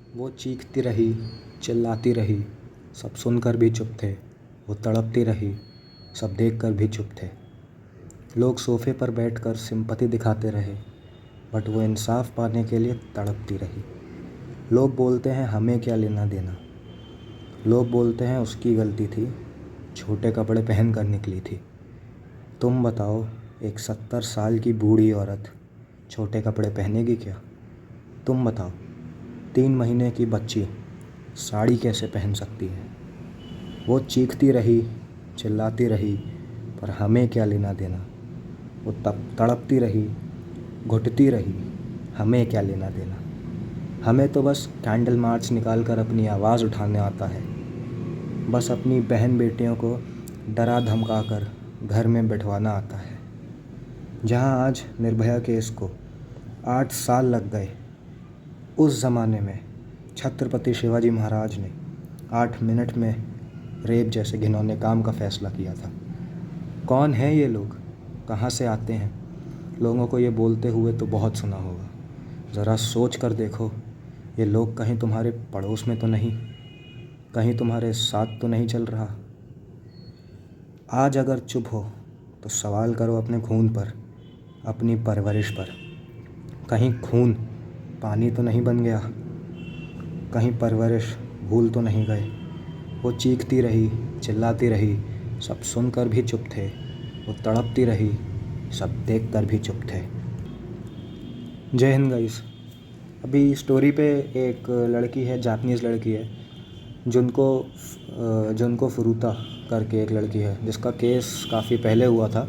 वो चीखती रही, चिल्लाती रही, सब सुनकर भी चुप थे। वो तड़पती रही, सब देखकर भी चुप थे। लोग सोफ़े पर बैठकर सिंपैथी दिखाते रहे, बट वो इंसाफ पाने के लिए तड़पती रही। लोग बोलते हैं हमें क्या लेना देना। लोग बोलते हैं उसकी गलती थी, छोटे कपड़े पहन कर निकली थी। तुम बताओ, एक 70 साल की बूढ़ी औरत छोटे कपड़े पहनेगी क्या? तुम बताओ, 3 महीने की बच्ची साड़ी कैसे पहन सकती है? वो चीखती रही, चिल्लाती रही, पर हमें क्या लेना देना। वो तब तड़पती रही, घुटती रही, हमें क्या लेना देना। हमें तो बस कैंडल मार्च निकाल कर अपनी आवाज़ उठाने आता है। बस अपनी बहन बेटियों को डरा धमका कर घर में बिठवाना आता है। जहाँ आज निर्भया केस को 8 साल लग गए, उस ज़माने में छत्रपति शिवाजी महाराज ने 8 मिनट में रेप जैसे घिनौने काम का फ़ैसला किया था। कौन हैं ये लोग? कहाँ से आते हैं? लोगों को ये बोलते हुए तो बहुत सुना होगा। ज़रा सोच कर देखो, ये लोग कहीं तुम्हारे पड़ोस में तो नहीं, कहीं तुम्हारे साथ तो नहीं चल रहा। आज अगर चुप हो तो सवाल करो अपने खून पर, अपनी परवरिश पर। कहीं खून पानी तो नहीं बन गया, कहीं परवरिश भूल तो नहीं गए। वो चीखती रही, चिल्लाती रही, सब सुनकर भी चुप थे। वो तड़पती रही, सब देखकर भी चुप थे। जय हिंद गाइस। अभी स्टोरी पे एक लड़की है, जापानीज़ लड़की है, जुनको फुरुता करके एक लड़की है, जिसका केस काफ़ी पहले हुआ था।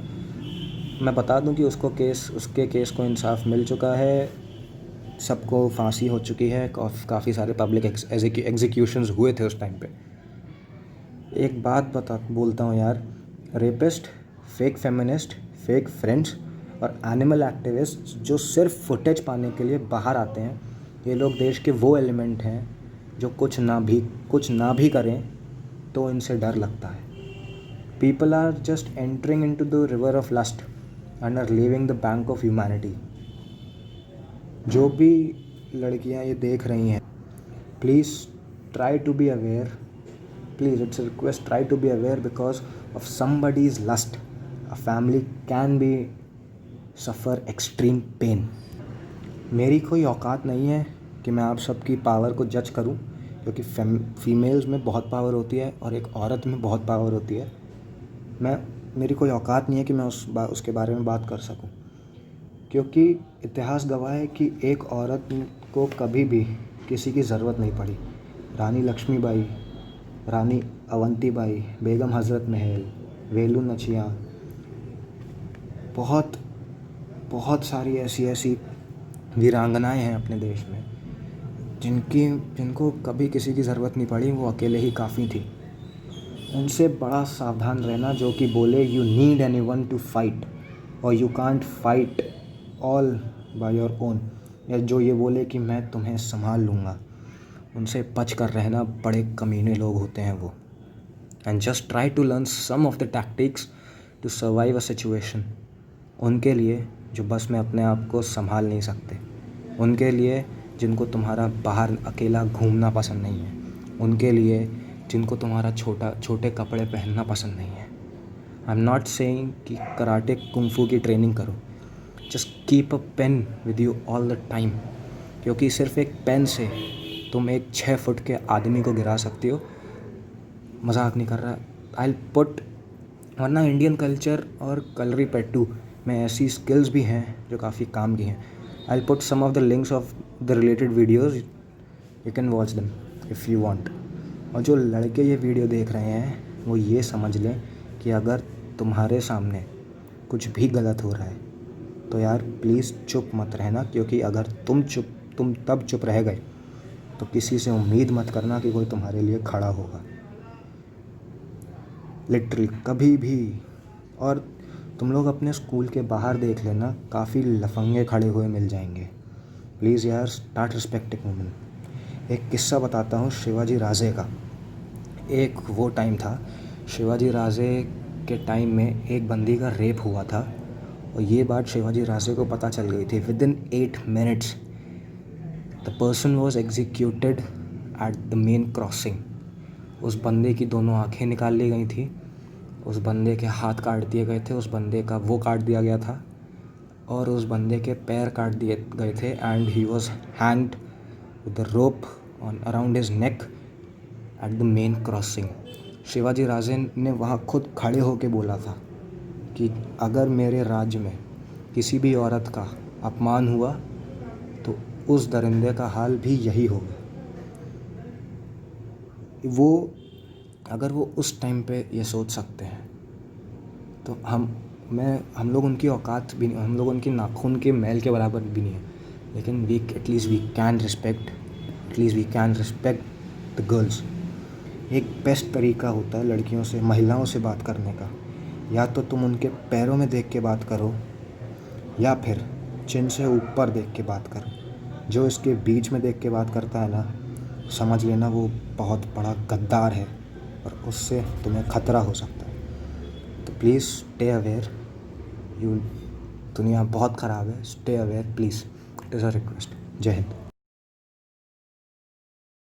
मैं बता दूं कि उसके केस को इंसाफ मिल चुका है, सबको फांसी हो चुकी है, काफ़ी सारे पब्लिक एग्जीक्यूशंस हुए थे उस टाइम पे। एक बात बोलता हूँ यार, rapist, fake feminist, fake friends और एनिमल एक्टिविस्ट जो सिर्फ फुटेज पाने के लिए बाहर आते हैं, ये लोग देश के वो एलिमेंट हैं जो कुछ ना भी करें तो इनसे डर लगता है। People are just entering into the river of lust and are leaving the bank of humanity. जो भी लड़कियां ये देख रही हैं, please try to be aware. Please, it's a request, try to be aware because of somebody's lust. A family can be suffer extreme pain. मेरी कोई औकात नहीं है कि मैं आप सबकी पावर को जज करूं, क्योंकि फीमेल्स में बहुत पावर होती है और एक औरत में बहुत पावर होती है। मेरी कोई औकात नहीं है कि मैं उसके बारे में बात कर सकूं, क्योंकि इतिहास गवाह है कि एक औरत को कभी भी किसी की ज़रूरत नहीं पड़ी। रानी लक्ष्मीबाई, रानी अवंतीबाई, बेगम हज़रत महल, वेलू नचियाँ, बहुत सारी ऐसी वीरांगनाएं हैं अपने देश में जिनको कभी किसी की ज़रूरत नहीं पड़ी, वो अकेले ही काफ़ी थी। उनसे बड़ा सावधान रहना जो कि बोले you need anyone to fight और you can't fight all by your own, या जो ये बोले कि मैं तुम्हें संभाल लूँगा, उनसे बच कर रहना। बड़े कमीने लोग होते हैं वो। And just try to learn some of the tactics to survive a situation. उनके लिए जो बस में अपने आप को संभाल नहीं सकते, उनके लिए जिनको तुम्हारा बाहर अकेला घूमना पसंद नहीं है, उनके लिए जिनको तुम्हारा छोटे कपड़े पहनना पसंद नहीं है। आई एम नॉट सेइंग कि कराटे कुंफू की ट्रेनिंग करो, just keep a pen with you all the time, क्योंकि सिर्फ एक पेन से तुम एक 6 फुट के आदमी को गिरा सकती हो। मजाक नहीं कर रहा। आई पुट, वरना इंडियन कल्चर और कलरीपयट्टू में ऐसी स्किल्स भी हैं जो काफ़ी काम की हैं। I put some of the links of the related videos, you can watch them if you want. और जो लड़के ये वीडियो देख रहे हैं वो ये समझ लें कि अगर तुम्हारे सामने कुछ भी गलत हो रहा है तो यार प्लीज़ चुप मत रहना, क्योंकि अगर तुम तब चुप रह गए तो किसी से उम्मीद मत करना कि कोई तुम्हारे लिए खड़ा होगा, लिटरली कभी भी। और तुम लोग अपने स्कूल के बाहर देख लेना, काफ़ी लफंगे खड़े हुए मिल जाएंगे। प्लीज़ यार, स्टार्ट रिस्पेक्टिंग वुमेन। एक किस्सा बताता हूँ शिवाजी राजे का। एक वो टाइम था, शिवाजी राजे के टाइम में एक बंदी का रेप हुआ था और ये बात शिवाजी राजे को पता चल गई थी। Within 8 minutes the person was executed eight the main crossing. उस बंदे की दोनों आंखें निकाल ली गई थी, उस बंदे के हाथ काट दिए गए थे, उस बंदे का वो काट दिया गया था और उस बंदे के पैर काट दिए गए थे। And he was hanged with the rope on around his neck at the main crossing. Shivaji Raje ने वहाँ खुद खड़े होके बोला था कि अगर मेरे राज्य में किसी भी औरत का अपमान हुआ तो उस दरिंदे का हाल भी यही होगा। अगर वो उस टाइम पे ये सोच सकते हैं तो हम लोग उनकी औकात भी नहीं, हम लोग उनकी नाखून के मैल के बराबर भी नहीं है, लेकिन at least we can respect the girls. एक बेस्ट तरीका होता है लड़कियों से, महिलाओं से बात करने का, या तो तुम उनके पैरों में देख के बात करो या फिर चिन से ऊपर देख के बात करो। जो इसके बीच में देख के बात करता है ना, समझ लेना वो बहुत बड़ा गद्दार है और उससे तुम्हें खतरा हो सकता है। तो प्लीज़ स्टे अवेयर। दुनिया बहुत ख़राब है, stay aware please, it is a request. जय हिंद।